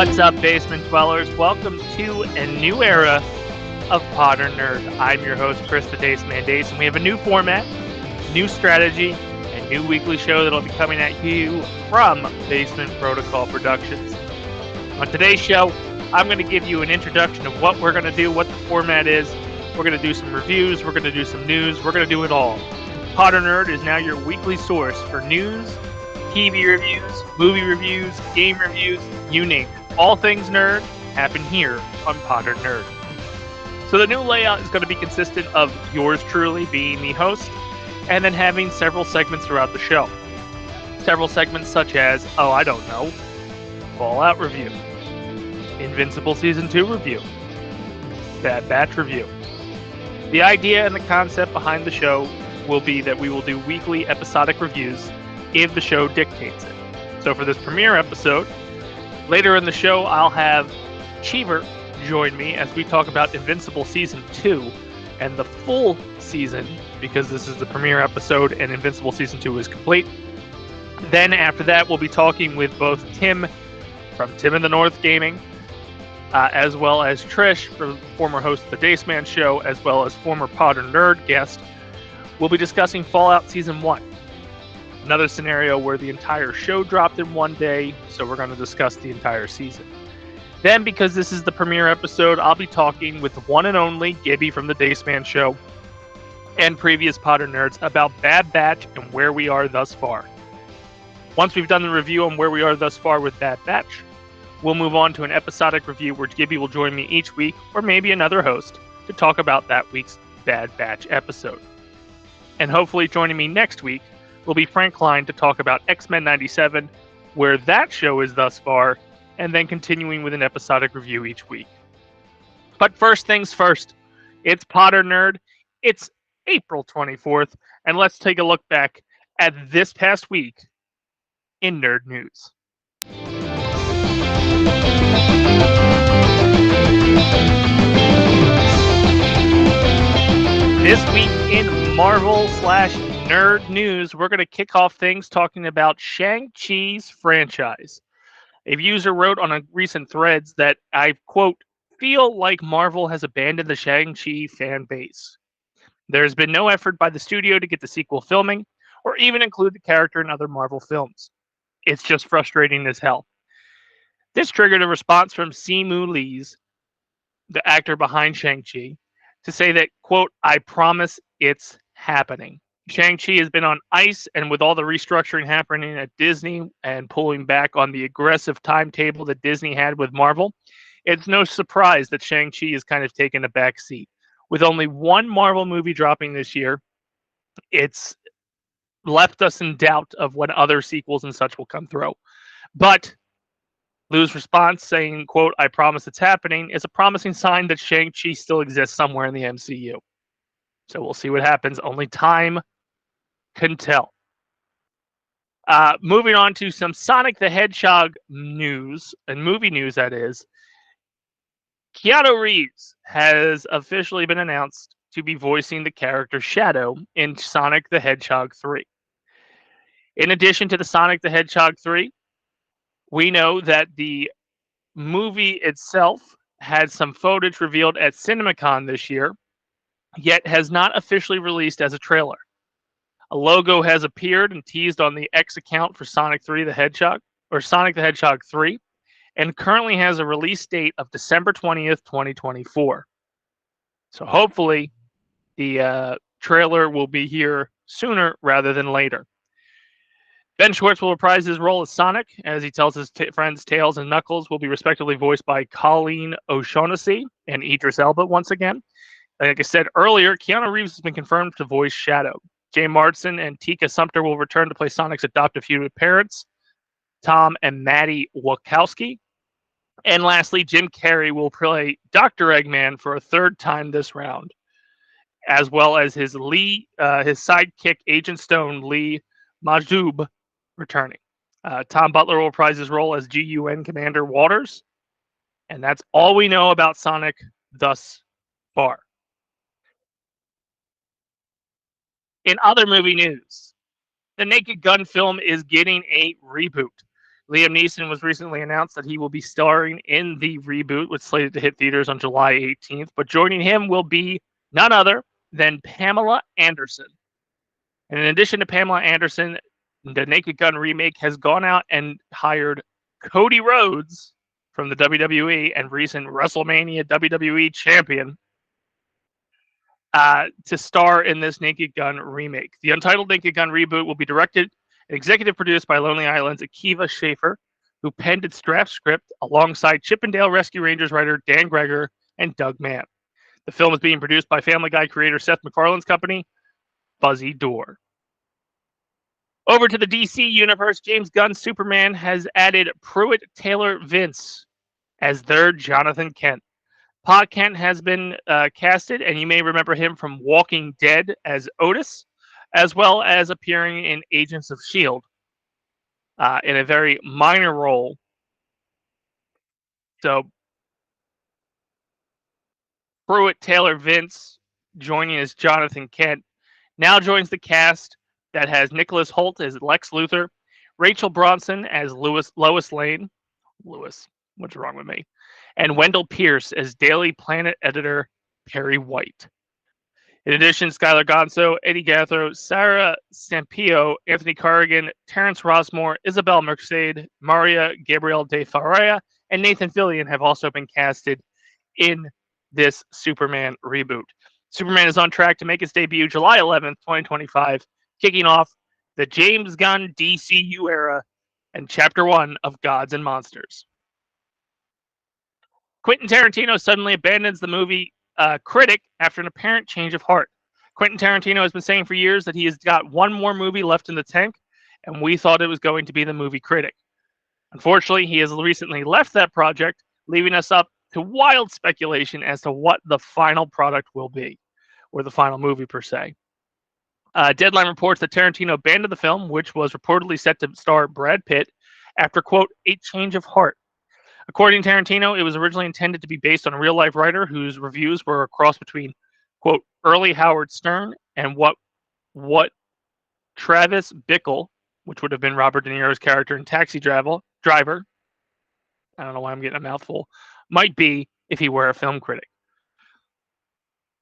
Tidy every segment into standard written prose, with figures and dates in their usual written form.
What's up, basement dwellers? Welcome to a new era of Podern Nerd. I'm your host, Chris the Dace Man Dace, and we have a new format, new strategy, and new weekly show that'll be coming at you from Basement Protocol Productions. On today's show, I'm going to give you an introduction of what we're going to do, what the format is. We're going to do some reviews, we're going to do some news, we're going to do it all. Podern Nerd is now your weekly source for news, TV reviews, movie reviews, game reviews, you name it. All things nerd happen here on Podern Nerd. So the new layout is going to be consistent of yours truly being the host, and then having several segments throughout the show. Several segments such as, Fallout review, Invincible Season 2 review, Bad Batch review. The idea and the concept behind the show will be that we will do weekly episodic reviews if the show dictates it. So for this premiere episode, later in the show, I'll have Cheever join me as we talk about Invincible Season 2 and the full season, because this is the premiere episode and Invincible Season 2 is complete. Then after that, we'll be talking with both Tim from Tim in the North Gaming, as well as Trish, former host of the Dace Man show, as well as former Podern Nerd guest. We'll be discussing Fallout Season 1. Another scenario where the entire show dropped in one day, so we're going to discuss the entire season. Then, because this is the premiere episode, I'll be talking with the one and only Gibby from the Dace Man show and previous Podern Nerds about Bad Batch and where we are thus far. Once we've done the review on where we are thus far with Bad Batch, we'll move on to an episodic review where Gibby will join me each week, or maybe another host, to talk about that week's Bad Batch episode. And hopefully joining me next week will be Frank Klein to talk about X-Men 97, where that show is thus far, and then continuing with an episodic review each week. But first things first, it's Podern Nerd, it's April 24th, and let's take a look back at this past week in nerd news. This week in Marvel/Nerd news, we're going to kick off things talking about Shang-Chi's franchise. A user wrote on a recent threads that I, quote, feel like Marvel has abandoned the Shang-Chi fan base. There's been no effort by the studio to get the sequel filming, or even include the character in other Marvel films. It's just frustrating as hell. This triggered a response from Simu Li's, the actor behind Shang-Chi, to say that, quote, I promise it's happening. Shang-Chi has been on ice, and with all the restructuring happening at Disney and pulling back on the aggressive timetable that Disney had with Marvel, it's no surprise that Shang-Chi has kind of taken a back seat. With only one Marvel movie dropping this year, it's left us in doubt of when other sequels and such will come through. But Liu's response saying, quote, I promise it's happening, is a promising sign that Shang-Chi still exists somewhere in the MCU. So we'll see what happens. Only time can tell. Moving on to some Sonic the Hedgehog news, and movie news that is. Keanu Reeves has officially been announced to be voicing the character Shadow in Sonic the Hedgehog 3. In addition to the Sonic the Hedgehog 3, we know that the movie itself had some footage revealed at CinemaCon this year, yet has not officially released as a trailer. A logo has appeared and teased on the X account for Sonic the Hedgehog 3, and currently has a release date of December 20th, 2024. So hopefully the trailer will be here sooner rather than later. Ben Schwartz will reprise his role as Sonic, as he tells his friends Tails and Knuckles will be respectively voiced by Colleen O'Shaughnessy and Idris Elba once again. Like I said earlier, Keanu Reeves has been confirmed to voice Shadow. Jay Martson and Tika Sumpter will return to play Sonic's adoptive parents, Tom and Maddie Wachowski. And lastly, Jim Carrey will play Dr. Eggman for a third time this round, as well as his sidekick, Agent Stone Lee Majdoub, returning. Tom Butler will reprise his role as GUN Commander Waters. And that's all we know about Sonic thus far. In other movie news, the Naked Gun film is getting a reboot. Liam Neeson was recently announced that he will be starring in the reboot, which is slated to hit theaters on July 18th. But joining him will be none other than Pamela Anderson. And in addition to Pamela Anderson, the Naked Gun remake has gone out and hired Cody Rhodes from the WWE and recent WrestleMania WWE champion to star in this Naked Gun remake. The untitled Naked Gun reboot will be directed and executive produced by Lonely Island's Akiva Schaffer, who penned its draft script alongside Chippendale Rescue Rangers writer Dan Greger and Doug Mann. The film is being produced by Family Guy creator Seth MacFarlane's company, Fuzzy Door. Over to the DC universe, James Gunn's Superman has added Pruitt Taylor Vince as their Jonathan Kent. Pa Kent has been casted, and you may remember him from Walking Dead as Otis, as well as appearing in Agents of S.H.I.E.L.D. In a very minor role. So, Pruitt Taylor Vince joining as Jonathan Kent now joins the cast that has Nicholas Hoult as Lex Luthor, Rachel Bronson as Lois Lane. Lewis, what's wrong with me? And Wendell Pierce as Daily Planet editor Perry White. In addition, Skylar Gonzo, Eddie Gathro, Sarah Sampio, Anthony Corrigan, Terrence Rossmore, Isabel Merced, Maria Gabriel de Faria, and Nathan Fillion have also been casted in this Superman reboot. Superman is on track to make its debut July 11th, 2025, kicking off the James Gunn DCU era and Chapter 1 of Gods and Monsters. Quentin Tarantino suddenly abandons the movie Critic after an apparent change of heart. Quentin Tarantino has been saying for years that he has got one more movie left in the tank, and we thought it was going to be the movie Critic. Unfortunately, he has recently left that project, leaving us up to wild speculation as to what the final product will be, or the final movie per se. Deadline reports that Tarantino abandoned the film, which was reportedly set to star Brad Pitt, after, quote, a change of heart. According to Tarantino, it was originally intended to be based on a real-life writer whose reviews were a cross between, quote, early Howard Stern and what Travis Bickle, which would have been Robert De Niro's character in Taxi Driver, I don't know why I'm getting a mouthful, might be if he were a film critic.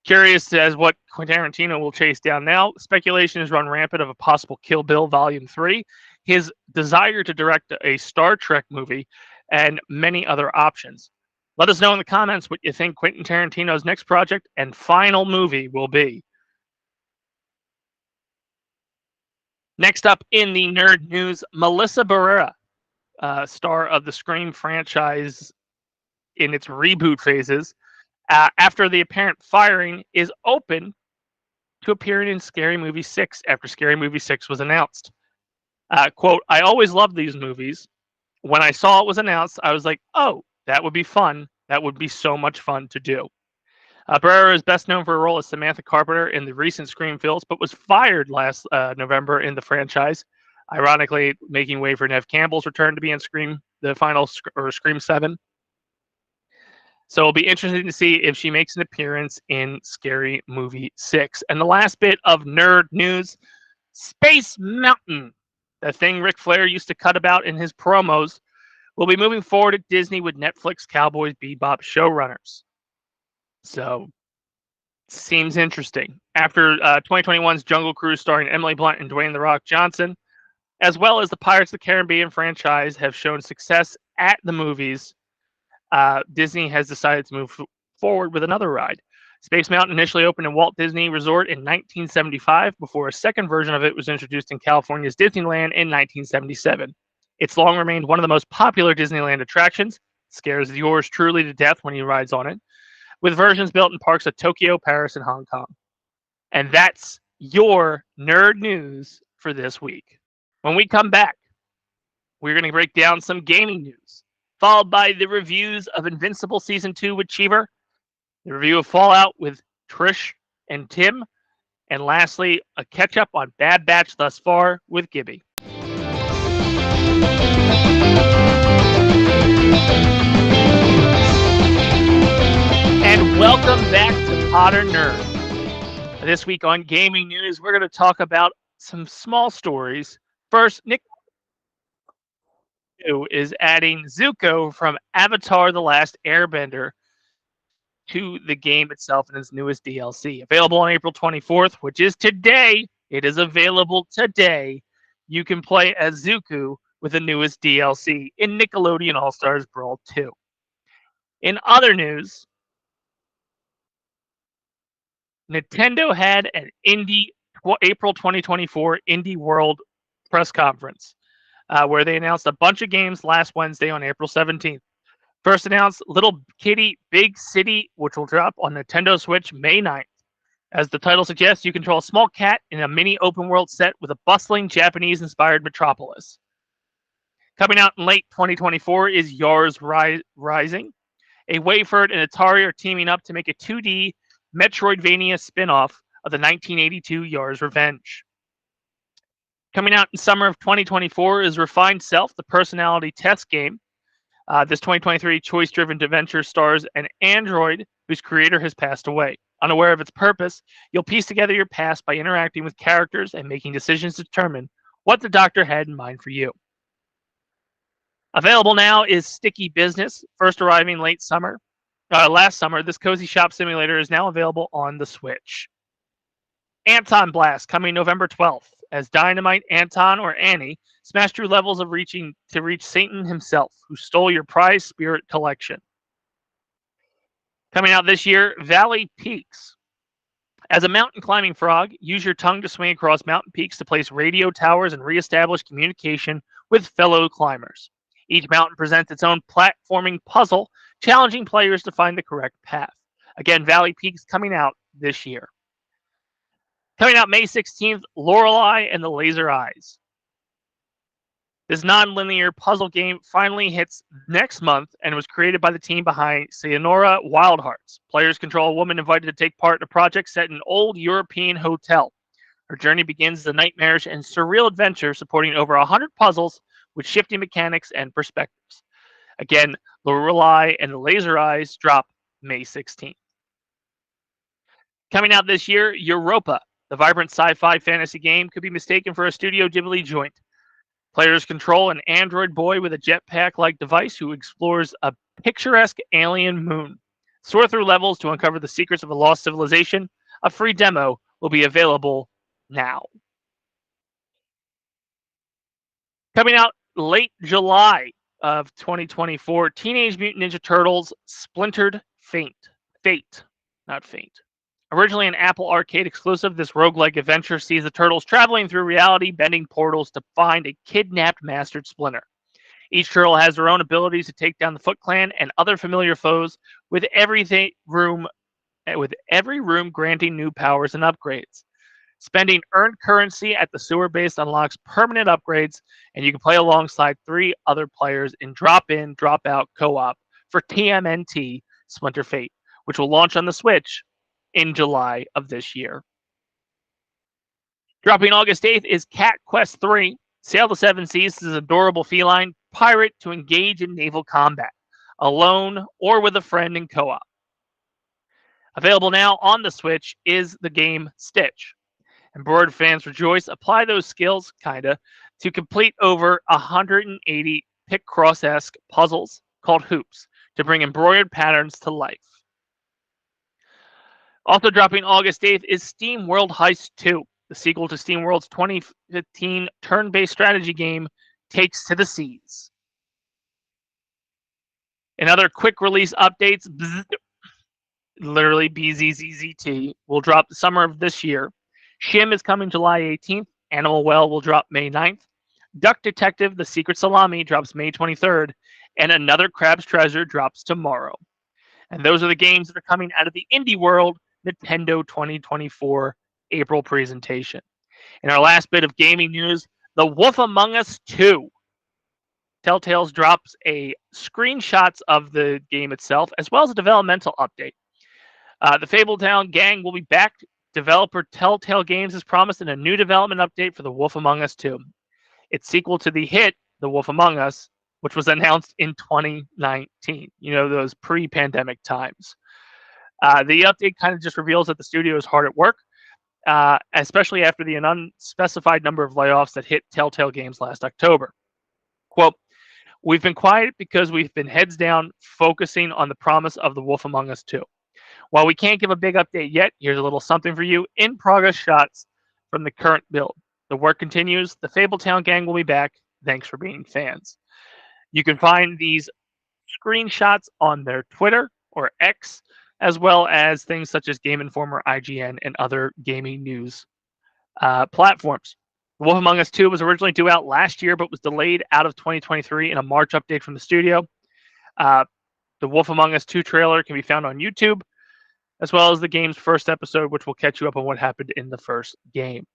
Curious as what Quentin Tarantino will chase down now. Speculation has run rampant of a possible Kill Bill Volume 3, his desire to direct a Star Trek movie, and many other options. Let us know in the comments what you think Quentin Tarantino's next project and final movie will be. Next up in the nerd news, Melissa Barrera, star of the Scream franchise in its reboot phases, after the apparent firing, is open to appearing in Scary Movie 6 after Scary Movie 6 was announced. Quote, I always loved these movies. When I saw it was announced, I was like, oh, that would be fun. That would be so much fun to do. Barrera is best known for her role as Samantha Carpenter in the recent Scream films, but was fired last November in the franchise, ironically making way for Neve Campbell's return to be in Scream, the final Scream 7. So it'll be interesting to see if she makes an appearance in Scary Movie 6. And the last bit of nerd news, Space Mountain, the thing Ric Flair used to cut about in his promos, will be moving forward at Disney with Netflix Cowboys Bebop showrunners. So, seems interesting. After 2021's Jungle Cruise starring Emily Blunt and Dwayne "The Rock" Johnson, as well as the Pirates of the Caribbean franchise have shown success at the movies, Disney has decided to move forward with another ride. Space Mountain initially opened in Walt Disney Resort in 1975 before a second version of it was introduced in California's Disneyland in 1977. It's long remained one of the most popular Disneyland attractions, scares yours truly to death when he rides on it, with versions built in parks of Tokyo, Paris, and Hong Kong. And that's your nerd news for this week. When we come back, we're going to break down some gaming news, followed by the reviews of Invincible Season 2 with Cheever, the review of Fallout with Trish and Tim, and lastly, a catch-up on Bad Batch thus far with Gibby. And welcome back to Podern Nerd. This week on gaming news, we're going to talk about some small stories. First, Nick, do is adding Zuko from Avatar: The Last Airbender to the game itself in its newest DLC. Available on April 24th, which is today. It is available today. You can play as Zuko with the newest DLC in Nickelodeon All-Stars Brawl 2. In other news, Nintendo had an April 2024 Indie World press conference where they announced a bunch of games last Wednesday on April 17th. First announced Little Kitty Big City, which will drop on Nintendo Switch May 9th. As the title suggests, you control a small cat in a mini open world set with a bustling Japanese-inspired metropolis. Coming out in late 2024 is Yars Rising. A Wayford and Atari are teaming up to make a 2D Metroidvania spin-off of the 1982 Yars Revenge. Coming out in summer of 2024 is Refined Self, the personality test game. This 2023 choice-driven adventure stars an android whose creator has passed away. Unaware of its purpose, you'll piece together your past by interacting with characters and making decisions to determine what the doctor had in mind for you. Available now is Sticky Business, first arriving last summer. This cozy shop simulator is now available on the Switch. Anton Blast, coming November 12th, as Dynamite Anton or Annie smash through levels of reach Satan himself, who stole your prized spirit collection. Coming out this year, Valley Peaks. As a mountain climbing frog, use your tongue to swing across mountain peaks to place radio towers and reestablish communication with fellow climbers. Each mountain presents its own platforming puzzle, challenging players to find the correct path. Again, Valley Peaks coming out this year. Coming out May 16th, Lorelei and the Laser Eyes. This non-linear puzzle game finally hits next month and was created by the team behind Sayonara Wild Hearts. Players control a woman invited to take part in a project set in an old European hotel. Her journey begins as a nightmarish and surreal adventure supporting over 100 puzzles with shifting mechanics and perspectives. Again, Lorelei and the Laser Eyes drop May 16th. Coming out this year, Europa. The vibrant sci-fi fantasy game could be mistaken for a Studio Ghibli joint. Players control an android boy with a jetpack-like device who explores a picturesque alien moon. Soar through levels to uncover the secrets of a lost civilization. A free demo will be available now. Coming out late July of 2024, Teenage Mutant Ninja Turtles Splintered Fate. Not Faint. Originally an Apple Arcade exclusive, this roguelike adventure sees the Turtles traveling through reality-bending portals to find a kidnapped Mastered Splinter. Each turtle has their own abilities to take down the Foot Clan and other familiar foes, with every room granting new powers and upgrades. Spending earned currency at the sewer base unlocks permanent upgrades, and you can play alongside 3 other players in drop-in, drop-out co-op for TMNT Splinter Fate, which will launch on the Switch in July of this year. Dropping August 8th is Cat Quest 3. Sail the 7 seas as an adorable feline pirate to engage in naval combat, alone or with a friend in co-op. Available now on the Switch is the game Stitch. Embroidered fans rejoice. Apply those skills, to complete over 180 Picross-esque puzzles called hoops to bring embroidered patterns to life. Also dropping August 8th is Steam World Heist 2, the sequel to SteamWorld's 2015 turn-based strategy game Takes to the Seas. In other quick release updates, literally BZZZT, will drop the summer of this year. Shim is coming July 18th. Animal Well will drop May 9th. Duck Detective, The Secret Salami drops May 23rd. And Another Crab's Treasure drops tomorrow. And those are the games that are coming out of the Indie World Nintendo 2024 April presentation. In our last bit of gaming news, The Wolf Among Us 2. Telltale's drops a screenshots of the game itself, as well as a developmental update. The Fabletown gang will be back. Developer Telltale Games has promised in a new development update for The Wolf Among Us 2. It's sequel to the hit The Wolf Among Us, which was announced in 2019. Those pre-pandemic times. The update kind of just reveals that the studio is hard at work, especially after the unspecified number of layoffs that hit Telltale Games last October. Quote, We've been quiet because we've been heads down focusing on the promise of The Wolf Among Us 2. While we can't give a big update yet, here's a little something for you. In progress shots from the current build. The work continues. The Fabletown gang will be back. Thanks for being fans. You can find these screenshots on their Twitter or X, as well as things such as Game Informer, IGN, and other gaming news platforms. The Wolf Among Us 2 was originally due out last year, but was delayed out of 2023 in a March update from the studio. The Wolf Among Us 2 trailer can be found on YouTube, as well as the game's first episode, which will catch you up on what happened in the first game.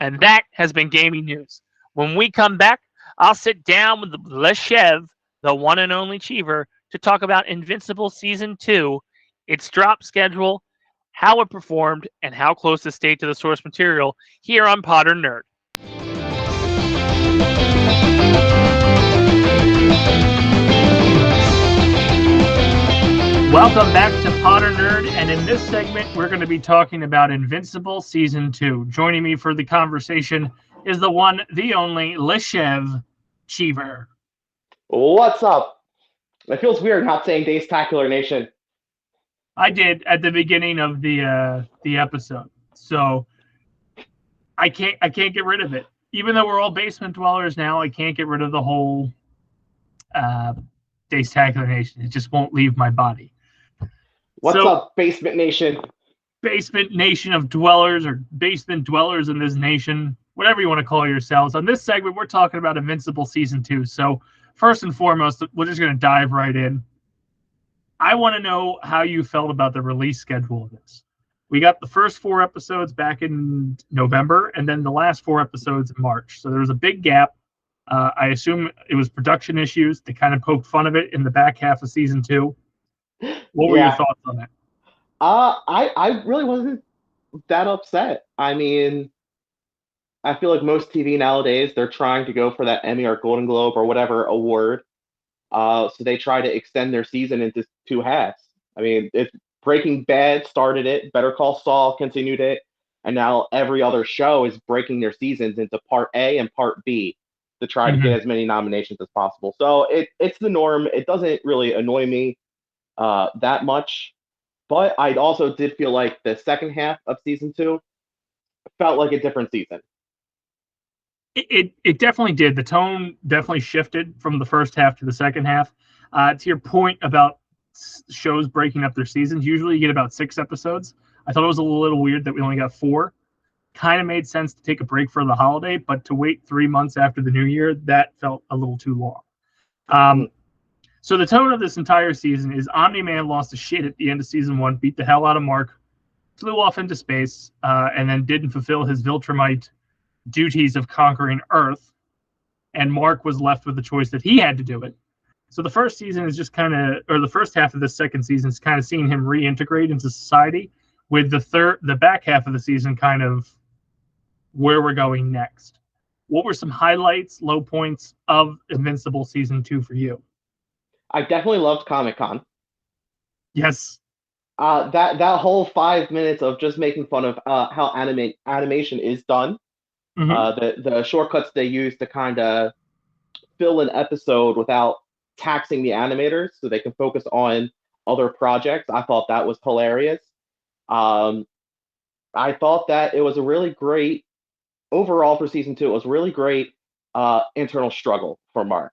And that has been gaming news. When we come back, I'll sit down with Leshev, the one and only Cheever, to talk about Invincible Season 2, its drop schedule, how it performed, and how close it stayed to the source material here on Podern Nerd. Welcome back to Podern Nerd, and in this segment, we're going to be talking about Invincible Season 2. Joining me for the conversation is the one, the only, Leshev Cheever. What's up? It feels weird not saying Dace-tacular Nation. I did at the beginning of the episode, so I can't get rid of it. Even though we're all basement dwellers now, I can't get rid of the whole Dace-tacular Nation. It just won't leave my body. What's up, Basement Nation? Basement Nation of dwellers, or basement dwellers in this nation, whatever you want to call yourselves. On this segment, we're talking about Invincible Season 2. So first and foremost, we're just going to dive right in. I want to know how you felt about the release schedule of this. We got the first 4 episodes back in November, and then the last 4 episodes in March. So there was a big gap. I assume it was production issues. They kind of poked fun of it in the back half of Season 2. What were your thoughts on that? I really wasn't that upset. I mean, I feel like most TV nowadays, they're trying to go for that Emmy or Golden Globe or whatever award. So they try to extend their season into 2 halves. I mean, Breaking Bad started it, Better Call Saul continued it, and now every other show is breaking their seasons into Part A and Part B to try to get as many nominations as possible. So it's the norm. It doesn't really annoy me that much, but I also did feel like the second half of Season 2 felt like a different season. It definitely did. The tone definitely shifted from the first half to the second half. To your point about shows breaking up their seasons, usually you get about 6 episodes. I thought it was a little weird that we only got 4. Kind of made sense to take a break for the holiday, but to wait 3 months after the new year, that felt a little too long. So the tone of this entire season is Omni-Man lost his shit at the end of Season 1, beat the hell out of Mark, flew off into space, and then didn't fulfill his Viltrumite duties of conquering Earth, and Mark was left with the choice that he had to do it. So the first season is just kind of, or the first half of the second season is kind of seeing him reintegrate into society, with the back half of the season kind of where we're going next. What were some highlights, low points of Invincible Season 2 for you? I definitely loved Comic-Con. Yes. That whole 5 minutes of just making fun of how animation is done. The shortcuts they use to kind of fill an episode without taxing the animators so they can focus on other projects. I thought that was hilarious. I thought that it was a really great, overall for Season 2, it was really great internal struggle for Mark.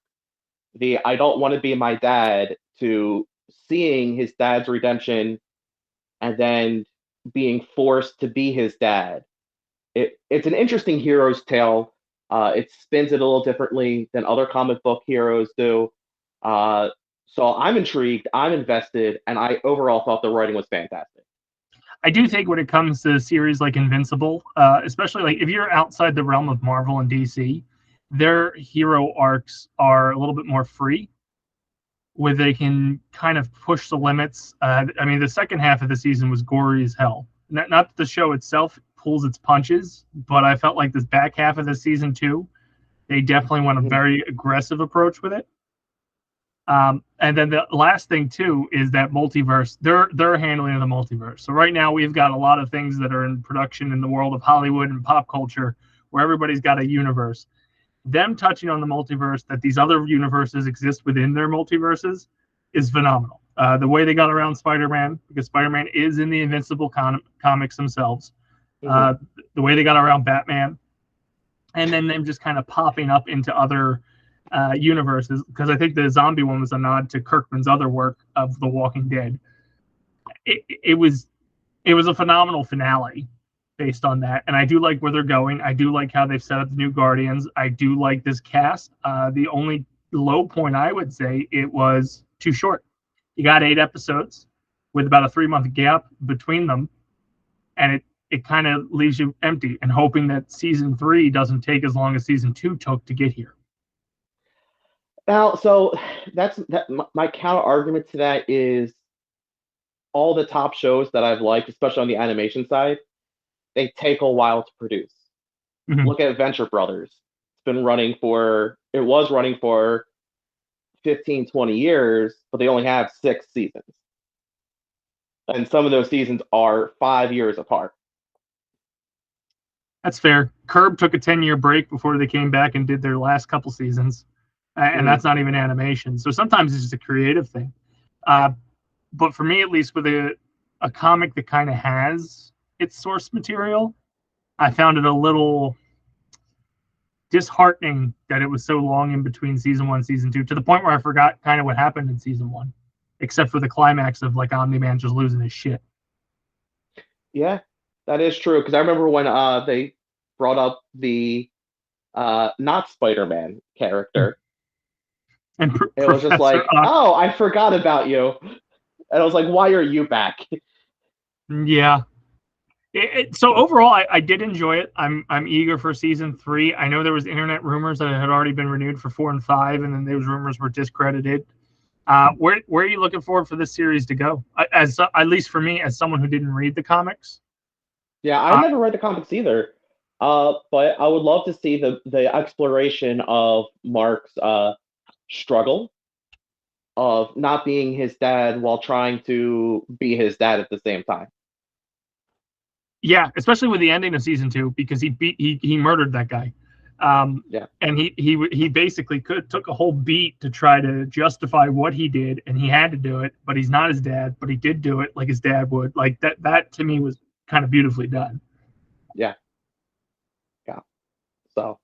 I don't want to be my dad to seeing his dad's redemption and then being forced to be his dad. It's an interesting hero's tale. It spins it a little differently than other comic book heroes do. So I'm intrigued, I'm invested, and I overall thought the writing was fantastic. I do think when it comes to series like Invincible, especially like if you're outside the realm of Marvel and DC, their hero arcs are a little bit more free, where they can kind of push the limits. I mean, the second half of the season was gory as hell. Not that the show itself pulls its punches, but I felt like this back half of the Season 2, they definitely went a very aggressive approach with it. And then the last thing too is that multiverse. They're handling the multiverse. So right now we've got a lot of things that are in production in the world of Hollywood and pop culture, where everybody's got a universe. them touching on the multiverse, that these other universes exist within their multiverses, is phenomenal. The way they got around Spider-Man, because Spider-Man is in the Invincible comics themselves. The way they got around Batman, and then them just kind of popping up into other universes, because I think the zombie one was a nod to Kirkman's other work of The Walking Dead. It was a phenomenal finale based on that, and I do like where they're going. I do like how they've set up the new Guardians. I do like this cast. The only low point I would say, it was too short. You got 8 episodes with about a 3-month gap between them, and it kind of leaves you empty and hoping that season 3 doesn't take as long as season 2 took to get here. Now, so my counter argument to that is all the top shows that I've liked, especially on the animation side, they take a while to produce. Look at Venture Brothers. It was running for 15, 20 years, but they only have 6 seasons. And some of those seasons are 5 years apart. That's fair. Curb took a 10-year break before they came back and did their last couple seasons. And that's not even animation. So sometimes it's just a creative thing. But for me, at least, with a comic that kind of has its source material, I found it a little disheartening that it was so long in between season 1 and season 2, to the point where I forgot kind of what happened in season 1, except for the climax of like Omni-Man just losing his shit. Yeah, that is true. Because I remember when they brought up the not Spider-Man character. And it was just like, oh, I forgot about you. And I was like, why are you back? Yeah. So overall, I did enjoy it. I'm eager for season 3. I know there was internet rumors that it had already been renewed for 4 and 5, and then those rumors were discredited. Where are you looking forward for this series to go? As at least for me, as someone who didn't read the comics. Yeah, I never read the comics either. But I would love to see the exploration of Mark's struggle of not being his dad while trying to be his dad at the same time. Yeah, especially with the ending of season 2, because he murdered that guy. And he basically took a whole beat to try to justify what he did, and he had to do it, but he's not his dad, but he did do it like his dad would. Like that to me was kind of beautifully done. Yeah. So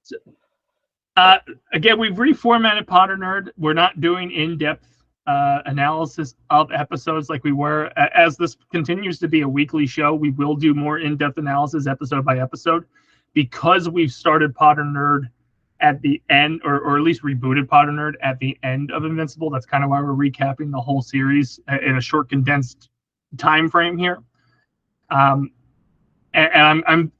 again, we've reformatted Podern Nerd. We're not doing in-depth analysis of episodes like we were. As this continues to be a weekly show, we will do more in-depth analysis episode by episode, because we've started Podern Nerd at the end, or at least rebooted Podern Nerd at the end of Invincible. That's kind of why we're recapping the whole series in a short, condensed time frame here. And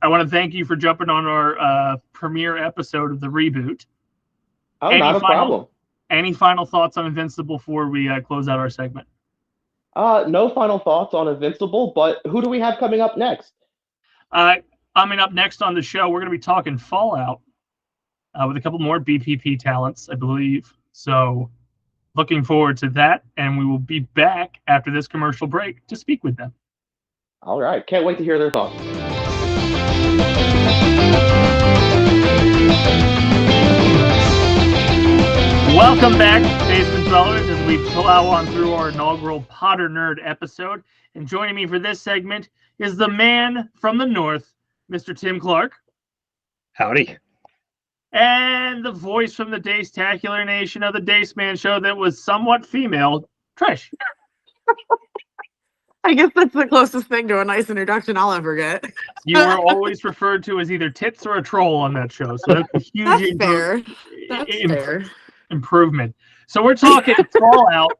I want to thank you for jumping on our premiere episode of the reboot. Oh, not a problem. Any final thoughts on Invincible before we close out our segment? No final thoughts on Invincible, but who do we have coming up next? Coming up next on the show, we're going to be talking Fallout with a couple more BPP talents, I believe. So looking forward to that, and we will be back after this commercial break to speak with them. All right. Can't wait to hear their thoughts. Welcome back, Basement Dwellers, as we plow on through our inaugural Podern Nerd episode. And joining me for this segment is the man from the north, Mr. Tim Clark. Howdy. And the voice from the Dace-tacular nation of the Dace Man show that was somewhat female, Trish. I guess that's the closest thing to a nice introduction I'll ever get. You were always referred to as either tits or a troll on that show, so that's a huge fair. Improvement. So we're talking Fallout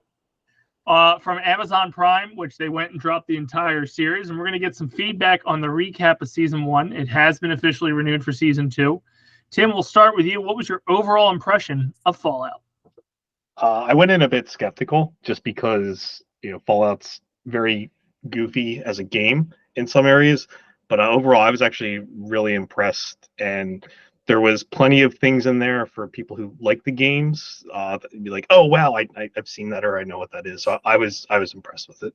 from Amazon Prime, which they went and dropped the entire series, and we're going to get some feedback on the recap of season 1. It has been officially renewed for season 2. Tim, we'll start with you. What was your overall impression of Fallout? I went in a bit skeptical, just because Fallout's very goofy as a game in some areas, but overall I was actually really impressed, and there was plenty of things in there for people who like the games. Be like, oh wow, I've seen that, or I know what that is. So I was impressed with it.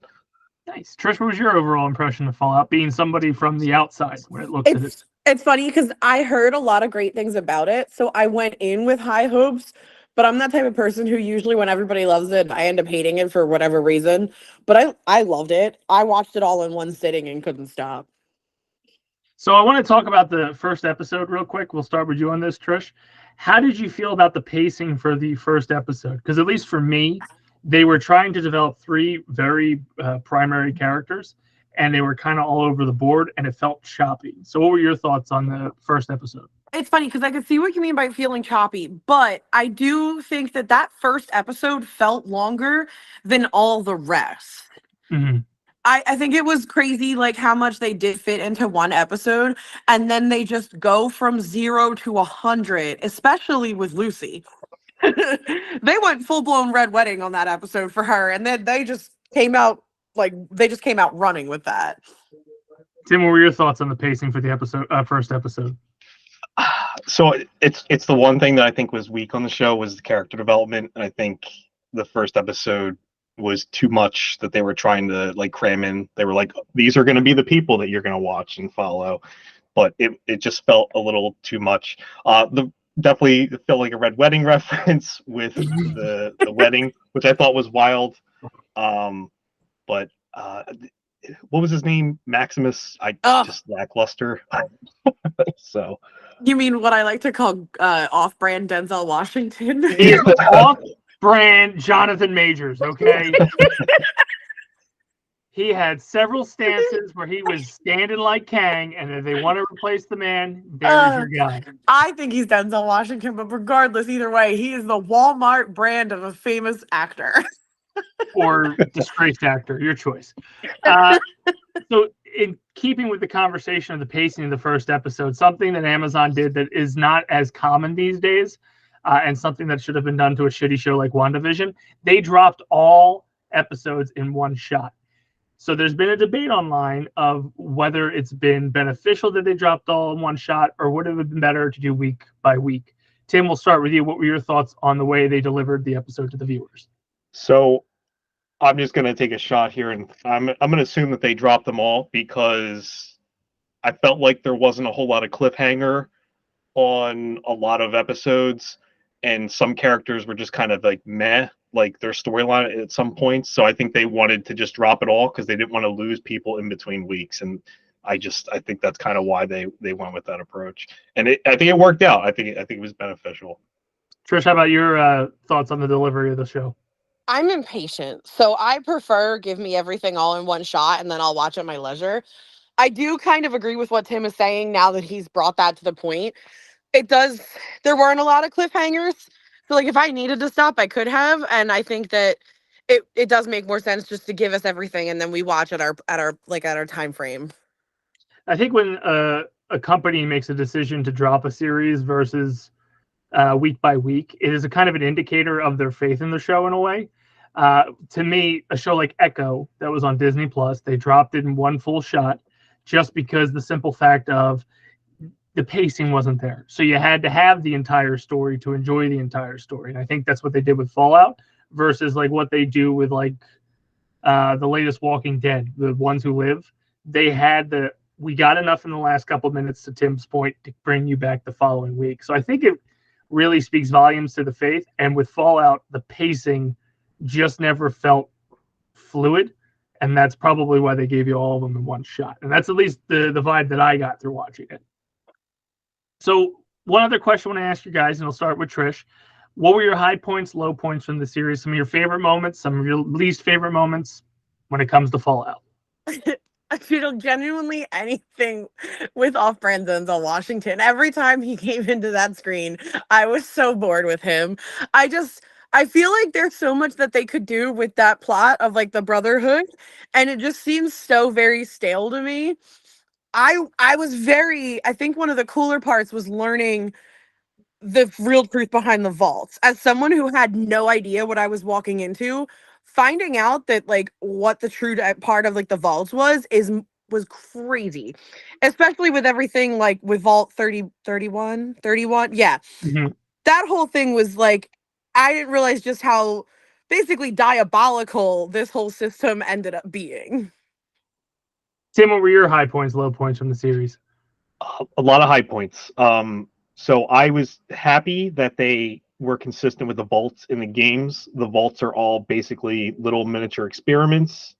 Nice. Trish, what was your overall impression of Fallout, being somebody from the outside when it looks at it? It's funny because I heard a lot of great things about it, so I went in with high hopes. But I'm that type of person who usually, when everybody loves it, I end up hating it for whatever reason. But I loved it. I watched it all in one sitting and couldn't stop. So I want to talk about the first episode real quick. We'll start with you on this, Trish. How did you feel about the pacing for the first episode? Because at least for me, they were trying to develop three very primary characters, and they were kind of all over the board, and it felt choppy. So what were your thoughts on the first episode? It's funny because I can see what you mean by feeling choppy, but I do think that that first episode felt longer than all the rest. Mm-hmm. I think it was crazy, like how much they did fit into one episode, and then they just go from 0 to 100, especially with Lucy. They went full blown red wedding on that episode for her, and then they just came out running with that. Tim, what were your thoughts on the pacing for the first episode? So it's the one thing that I think was weak on the show was the character development, and I think the first episode was too much that they were trying to like cram in. They were like, these are going to be the people that you're going to watch and follow, but it just felt a little too much. Definitely felt like a Red Wedding reference with the wedding, which I thought was wild. But what was his name? Maximus. Just lackluster. So you mean what I like to call off-brand Denzel Washington? He is off-brand Jonathan Majors, okay? He had several stances where he was standing like Kang, and if they want to replace the man, there's your guy. I think he's Denzel Washington, but regardless, either way, he is the Walmart brand of a famous actor. Or disgraced actor, your choice. So in keeping with the conversation of the pacing of the first episode, something that Amazon did that is not as common these days, and something that should have been done to a shitty show like WandaVision, they dropped all episodes in one shot. So there's been a debate online of whether it's been beneficial that they dropped all in one shot, or would it have been better to do week by week. Tim, we'll start with you. What were your thoughts on the way they delivered the episode to the viewers? So I'm just going to take a shot here, and I'm going to assume that they dropped them all because I felt like there wasn't a whole lot of cliffhanger on a lot of episodes, and some characters were just kind of like meh, like their storyline at some points. So I think they wanted to just drop it all because they didn't want to lose people in between weeks, and I think that's kind of why they went with that approach, and I think it worked out. I think it was beneficial. Trish, how about your thoughts on the delivery of the show? I'm impatient, so I prefer give me everything all in one shot and then I'll watch at my leisure. I do kind of agree with what Tim is saying now that he's brought that to the point. There weren't a lot of cliffhangers. So like if I needed to stop, I could have. And I think that it does make more sense just to give us everything and then we watch at our time frame. I think when a company makes a decision to drop a series versus week by week, it is a kind of an indicator of their faith in the show in a way. To me, a show like Echo that was on Disney Plus, they dropped it in one full shot just because the simple fact of the pacing wasn't there. So you had to have the entire story to enjoy the entire story. And I think that's what they did with Fallout versus like what they do with like the latest Walking Dead, the ones who live. We got enough in the last couple of minutes, to Tim's point, to bring you back the following week. So I think it really speaks volumes to the faith. And with Fallout, the pacing just never felt fluid. And that's probably why they gave you all of them in one shot. And that's at least the vibe that I got through watching it. So one other question I want to ask you guys, and I'll start with Trish. What were your high points, low points from the series? Some of your favorite moments, some of your least favorite moments when it comes to Fallout? I feel genuinely anything with off-brand Denzel Washington. Every time he came into that screen, I was so bored with him. I feel like there's so much that they could do with that plot of like the Brotherhood, and it just seems so very stale to me. I think one of the cooler parts was learning the real truth behind the vaults. As someone who had no idea what I was walking into, finding out that like what the true part of like the vaults was crazy, especially with everything like with vault 31. Yeah. Mm-hmm. That whole thing was like, I didn't realize just how basically diabolical this whole system ended up being. Tim, what were your high points, low points from the series? A lot of high points. So I was happy that they were consistent with the vaults in the games. The vaults are all basically little miniature experiments.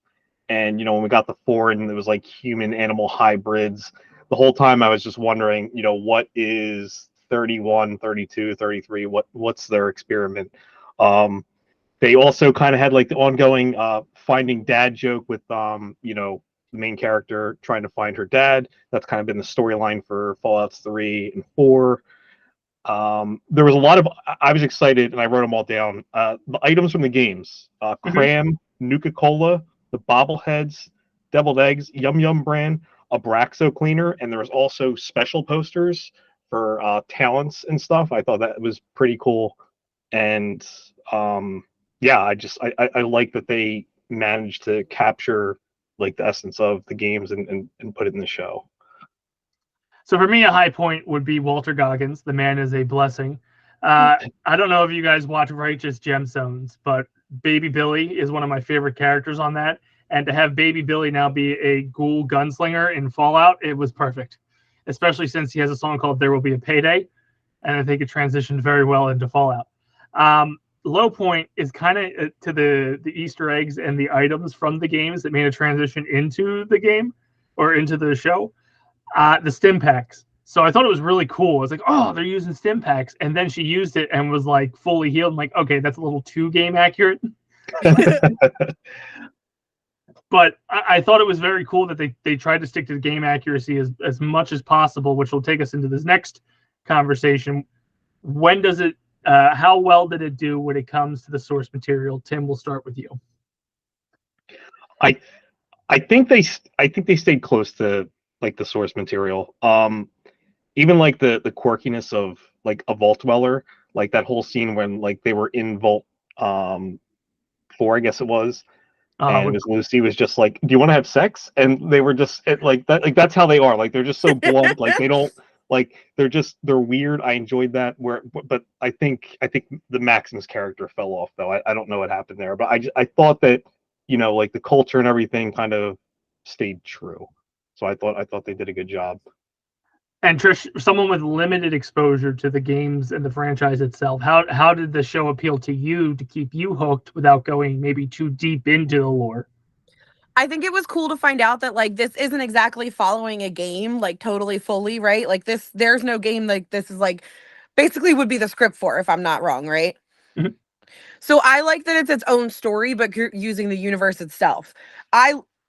And, when we got the 4 and it was like human animal hybrids, the whole time I was just wondering, what is 31, 32, 33? What's their experiment? They also kind of had like the ongoing finding dad joke with, the main character trying to find her dad. That's kind of been the storyline for Fallout's 3 and 4. There was a lot of, I was excited and I wrote them all down. The items from the games, Cram, Nuka-Cola, the bobbleheads, deviled eggs, Yum Yum brand, a Braxo cleaner, and there was also special posters for talents and stuff. I thought that was pretty cool. And yeah, I like that they managed to capture like the essence of the games and put it in the show. So for me, a high point would be Walter Goggins. The man is a blessing. I don't know if you guys watch Righteous Gemstones, but Baby Billy is one of my favorite characters on that. And to have Baby Billy now be a ghoul gunslinger in Fallout, it was perfect. Especially since he has a song called There Will Be a Payday. And I think it transitioned very well into Fallout. Low point is kind of to the Easter eggs and the items from the games that made a transition into the game or into the show. The stim packs. So I thought it was really cool. I was like, oh, they're using stim packs. And then she used it and was like fully healed. I'm like, okay, that's a little too game accurate. But I thought it was very cool that they tried to stick to the game accuracy as much as possible, which will take us into this next conversation. When does it, how well did it do when it comes to the source material? Tim, we'll start with you. I think they stayed close to like the source material. Even like the quirkiness of like a Vault Dweller, like that whole scene when like they were in Vault 4, I guess it was. And it was Lucy was just like, do you want to have sex? And they were just like that, like that's how they are. Like they're just so blunt, like they don't like they're weird. I enjoyed that but I think the Maximus character fell off though. I don't know what happened there, but I thought that, like the culture and everything kind of stayed true. So I thought they did a good job. And Trish, someone with limited exposure to the games and the franchise itself, how did the show appeal to you to keep you hooked without going maybe too deep into the lore? I think it was cool to find out that like this isn't exactly following a game like totally fully, right? Like there's no game like this is like basically would be the script for, if I'm not wrong, right? Mm-hmm. So I like that it's its own story, but using the universe itself.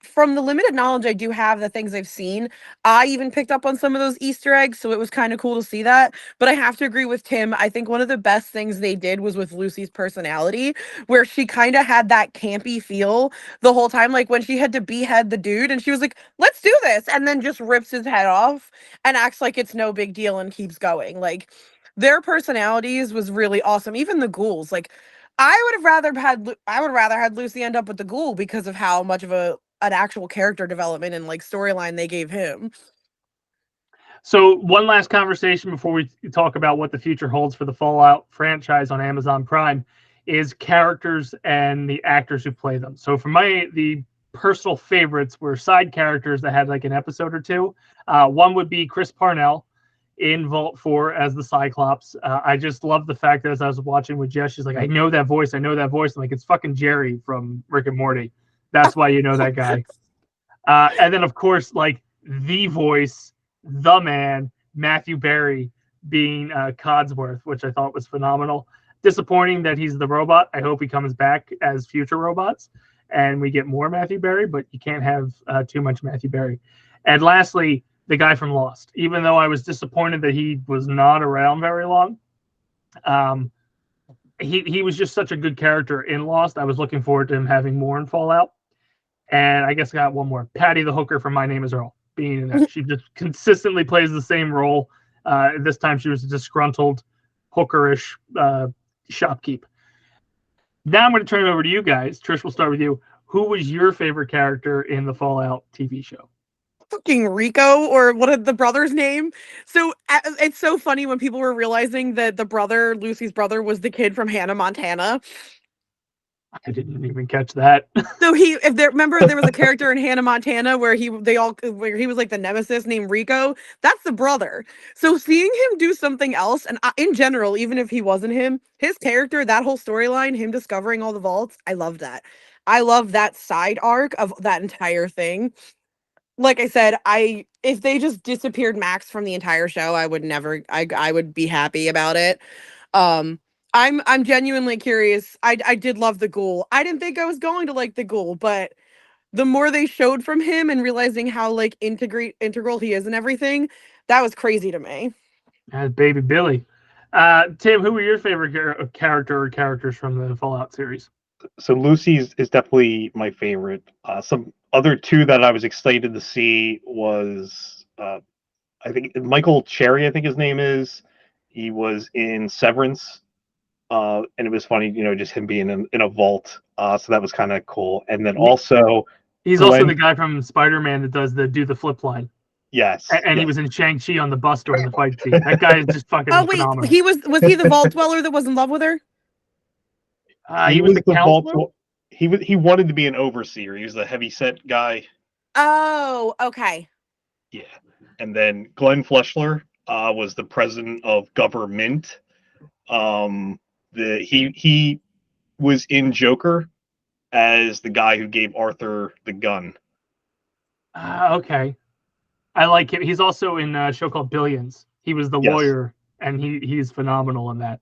From the limited knowledge I do have, the things I've seen, I even picked up on some of those Easter eggs, so it was kind of cool to see that. But I have to agree with Tim. I think one of the best things they did was with Lucy's personality, where she kind of had that campy feel the whole time, like when she had to behead the dude and she was like, let's do this, and then just rips his head off and acts like it's no big deal and keeps going. Like, their personalities was really awesome. Even the ghouls, like I would rather had Lucy end up with the ghoul because of how much of an actual character development and like storyline they gave him. So one last conversation before we talk about what the future holds for the Fallout franchise on Amazon Prime is characters and the actors who play them. So for the personal favorites were side characters that had like an episode or two. One would be Chris Parnell in Vault 4 as the Cyclops. I just love the fact that as I was watching with Jess, she's like, I know that voice. I'm like, it's fucking Jerry from Rick and Morty. That's why you know that guy. And then, of course, like the voice, the man, Matthew Berry being Codsworth, which I thought was phenomenal. Disappointing that he's the robot. I hope he comes back as future robots and we get more Matthew Berry, but you can't have too much Matthew Berry. And lastly, the guy from Lost. Even though I was disappointed that he was not around very long, he was just such a good character in Lost. I was looking forward to him having more in Fallout. And I guess I got one more. Patty the hooker from My Name is Earl being in that. She just consistently plays the same role. This time she was a disgruntled, hookerish shopkeep. Now I'm going to turn it over to you guys. Trish, we'll start with you. Who was your favorite character in the Fallout TV show? Fucking Rico, or what is the brother's name? So it's so funny when people were realizing that Lucy's brother, was the kid from Hannah Montana. I didn't even catch that. So remember there was a character in Hannah Montana where he was like the nemesis named Rico. That's the brother. So seeing him do something else, and in general, even if he wasn't him, his character, that whole storyline, him discovering all the vaults, I love that. I love that side arc of that entire thing. Like I said, if they just disappeared Max from the entire show, I would be happy about it. I'm genuinely curious. I did love the ghoul. I didn't think I was going to like the ghoul, but the more they showed from him and realizing how like integral he is and everything, that was crazy to me. As baby Billy. Tim, who were your favorite character or characters from the Fallout series? So Lucy is definitely my favorite. Some other two that I was excited to see was I think Michael Cherry, I think his name is. He was in Severance, and it was funny, just him being in a vault. So that was kind of cool. And then also, he's also the guy from Spider-Man that does the flip line. Yes, and yes. He was in Shang-Chi on the bus during the fight scene. That guy is just fucking phenomenal. Was he the vault dweller that was in love with her? He was the counselor? He wanted to be an overseer. He was the heavy-set guy. Oh, okay. Yeah. And then Glenn Fleshler was the president of government. He was in Joker as the guy who gave Arthur the gun. Okay. I like him. He's also in a show called Billions. He was the lawyer, and he's phenomenal in that.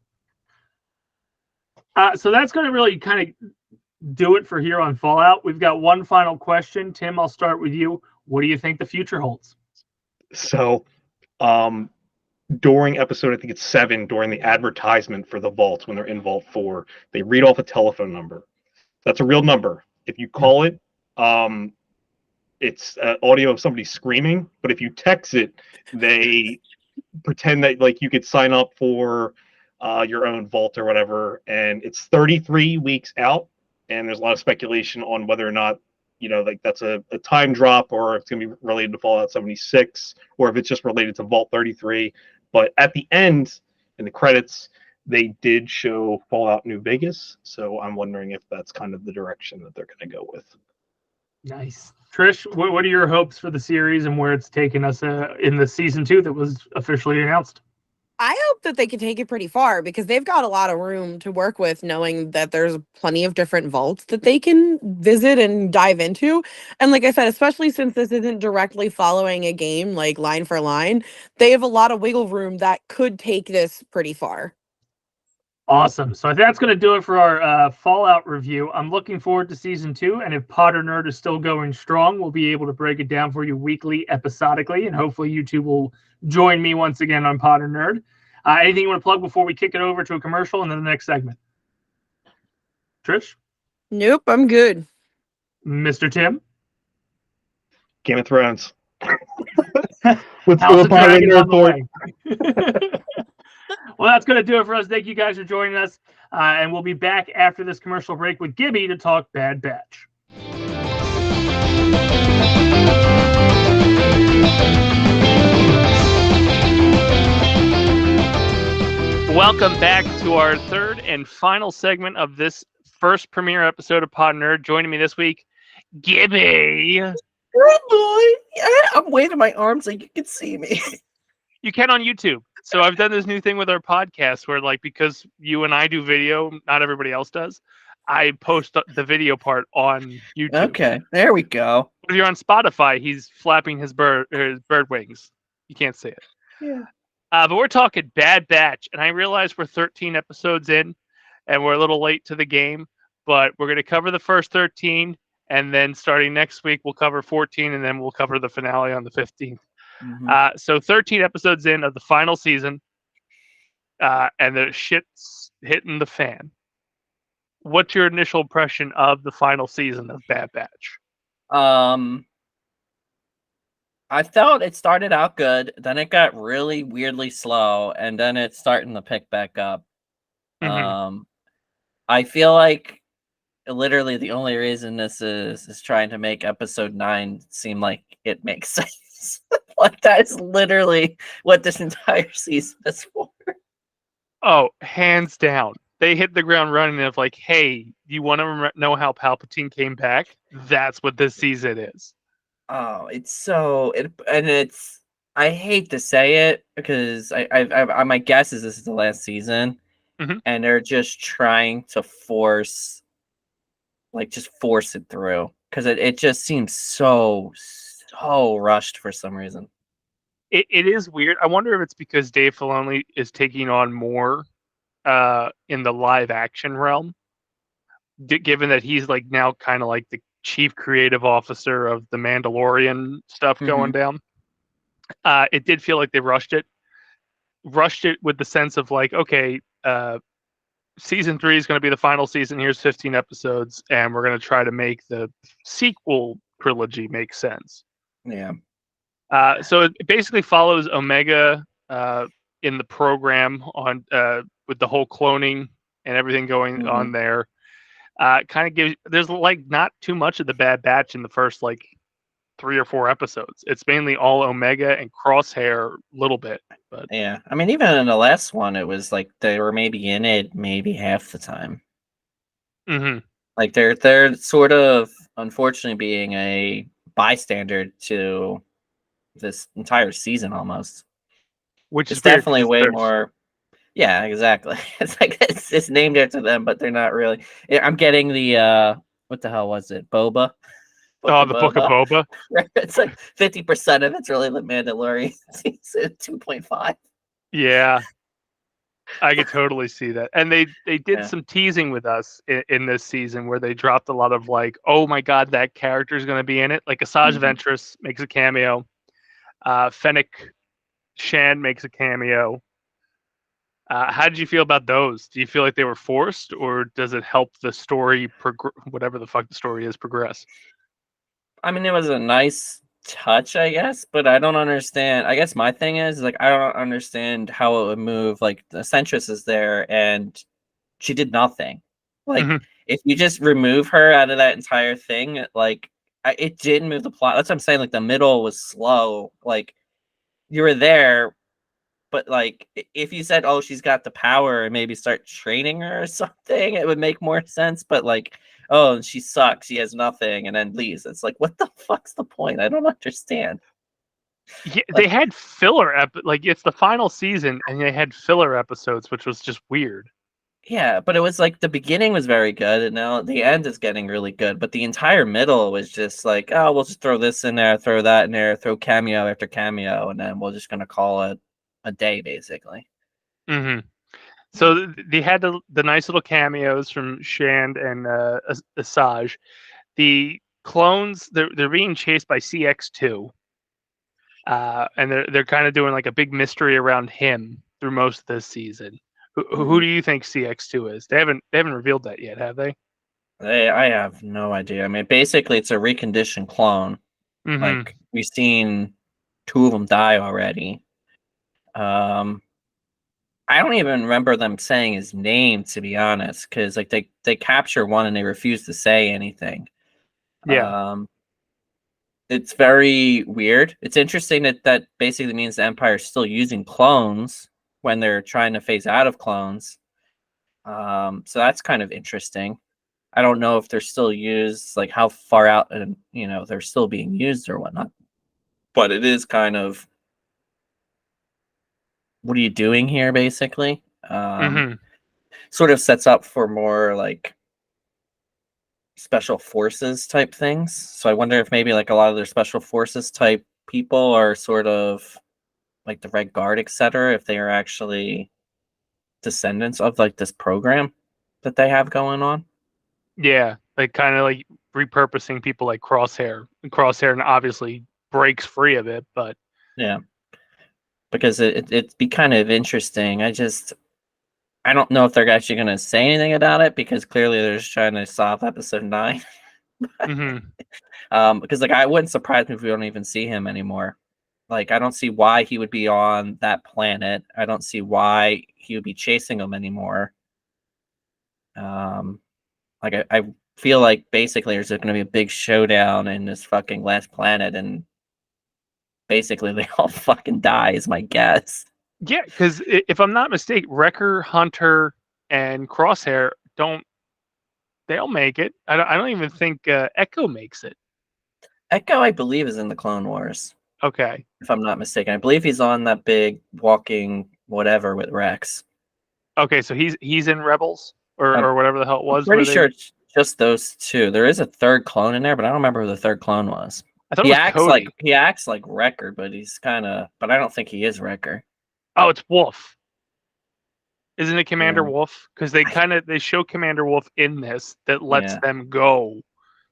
So that's going to really kind of do it for here on Fallout. We've got one final question. Tim, I'll start with you. What do you think the future holds? So, during episode, I think it's 7, during the advertisement for the vaults, when they're in Vault 4, they read off a telephone number. That's a real number. If you call it, it's audio of somebody screaming. But if you text it, they pretend that like you could sign up for your own vault or whatever. And it's 33 weeks out. And there's a lot of speculation on whether or not, like that's a time drop, or if it's going to be related to Fallout 76, or if it's just related to Vault 33. But at the end, in the credits, they did show Fallout New Vegas. So I'm wondering if that's kind of the direction that they're going to go with. Nice. Trish, what are your hopes for the series and where it's taken us in the season 2 that was officially announced? I hope that they can take it pretty far because they've got a lot of room to work with, knowing that there's plenty of different vaults that they can visit and dive into. And like I said, especially since this isn't directly following a game like line for line, they have a lot of wiggle room that could take this pretty far. Awesome. So that's going to do it for our Fallout review. I'm looking forward to season 2. And if Podern Nerd is still going strong, we'll be able to break it down for you weekly, episodically. And hopefully you two will join me once again on Podern Nerd. Anything you want to plug before we kick it over to a commercial and then the next segment? Trish? Nope, I'm good. Mr. Tim? Game of Thrones. Let's do a Podern Nerd board. Well, that's going to do it for us. Thank you guys for joining us. And we'll be back after this commercial break with Gibby to talk Bad Batch. Welcome back to our third and final segment of this first premiere episode of Podern Nerd. Joining me this week, Gibby. Good boy. Yeah, I'm waving my arms like you can see me. You can on YouTube. So I've done this new thing with our podcast where, like, because you and I do video, not everybody else does, I post the video part on YouTube. Okay, there we go. If you're on Spotify, he's flapping his bird wings. You can't see it. Yeah. But we're talking Bad Batch, and I realize we're 13 episodes in, and we're a little late to the game, but we're going to cover the first 13, and then starting next week, we'll cover 14, and then we'll cover the finale on the 15th. Mm-hmm. So 13 episodes in of the final season, and the shit's hitting the fan. What's your initial impression of the final season of Bad Batch? I felt it started out good, then it got really weirdly slow, and then it's starting to pick back up. Mm-hmm. I feel like literally the only reason this is trying to make episode 9 seem like it makes sense. Like that's literally what this entire season is for. Oh, hands down. they hit the ground running of like, hey, you want to know how Palpatine came back? That's what this season is. Oh, it's I hate to say it because I my guess is this is the last season, and they're just trying to force it through because it just seems so rushed for some reason. It is weird. I wonder if it's because Dave Filoni is taking on more in the live action realm, given that he's like now kind of like the chief creative officer of the Mandalorian stuff going down. It did feel like they rushed it with the sense of like, okay, season 3 is going to be the final season. Here's 15 episodes, and we're going to try to make the sequel trilogy make sense. Yeah. So it basically follows Omega in the program on with the whole cloning and everything going on there. Kind of gives there's like not too much of the Bad Batch in the first like 3 or 4 episodes. It's mainly all Omega and Crosshair a little bit. But yeah, I mean, even in the last one, it was like they were maybe in it maybe half the time. Like they're sort of unfortunately being a bystander to this entire season almost, which is is weird, definitely way more. Yeah, exactly. It's like it's named after them, but they're not really. I'm getting the what the hell was it? Boba. Book of Boba. It's like 50% of it's really the Mandalorian season 2.5. Yeah, I could totally see that. And they did some teasing with us in this season where they dropped a lot of like, oh my god, that character is going to be in it. Like Asajj Ventress makes a cameo. Fennec Shand makes a cameo. How did you feel about those? Do you feel like they were forced, or does it help the story whatever the fuck the story is progress? I mean, it was a nice touch, I guess, but I don't understand. I guess my thing is like I don't understand how it would move. Like the Centress is there and she did nothing. Like if you just remove her out of that entire thing, like it didn't move the plot. That's what I'm saying. Like the middle was slow. Like you were there, but like if you said, "Oh, she's got the power," and maybe start training her or something, it would make more sense. But like, oh, she sucks. She has nothing, and then leaves. It's like, what the fuck's the point? I don't understand. Yeah, they had filler like it's the final season, and they had filler episodes, which was just weird. Yeah, but it was like the beginning was very good, and now the end is getting really good. But the entire middle was just like, oh, we'll just throw this in there, throw that in there, throw cameo after cameo, and then we're just gonna call it a day, basically. So they had the nice little cameos from Shand and Asajj. The clones they're being chased by CX2, and they're kind of doing like a big mystery around him through most of this season. Who do you think CX2 is? They haven't revealed that yet, have they? I have no idea. I mean, basically, it's a reconditioned clone. Like we've seen 2 of them die already. I don't even remember them saying his name, to be honest, because like they capture one and they refuse to say anything. Yeah. It's very weird. It's interesting that basically means the Empire is still using clones when they're trying to phase out of clones. So that's kind of interesting. I don't know if they're still used, like how far out and they're still being used or whatnot. But it is kind of, what are you doing here, basically? Sort of sets up for more like special forces type things. So I wonder if maybe like a lot of their special forces type people are sort of like the Red Guard, etc. If they are actually descendants of like this program that they have going on. Yeah, like kind of like repurposing people like Crosshair. Crosshair obviously breaks free of it, but yeah, because it'd be kind of interesting. I don't know if they're actually going to say anything about it because clearly they're just trying to solve episode 9. Because like I wouldn't surprise me if we don't even see him anymore. Like I don't see why he would be on that planet. I don't see why he would be chasing them anymore. Like I feel like basically there's going to be a big showdown in this fucking last planet, and basically they all fucking die, is my guess. Yeah, because if I'm not mistaken, Wrecker, Hunter, and Crosshair they'll make it. I don't even think Echo makes it. Echo, I believe, is in the Clone Wars. Okay. If I'm not mistaken. I believe he's on that big walking whatever with Rex. Okay, so he's in Rebels or whatever the hell it was. I'm pretty sure it's just those two. There is a third clone in there, but I don't remember who the third clone was. I thought it was Cody. He acts like Wrecker, but he's kind of. But I don't think he is Wrecker. Oh, it's Wolf. Isn't it Commander Wolf? Because they show Commander Wolf in this that lets them go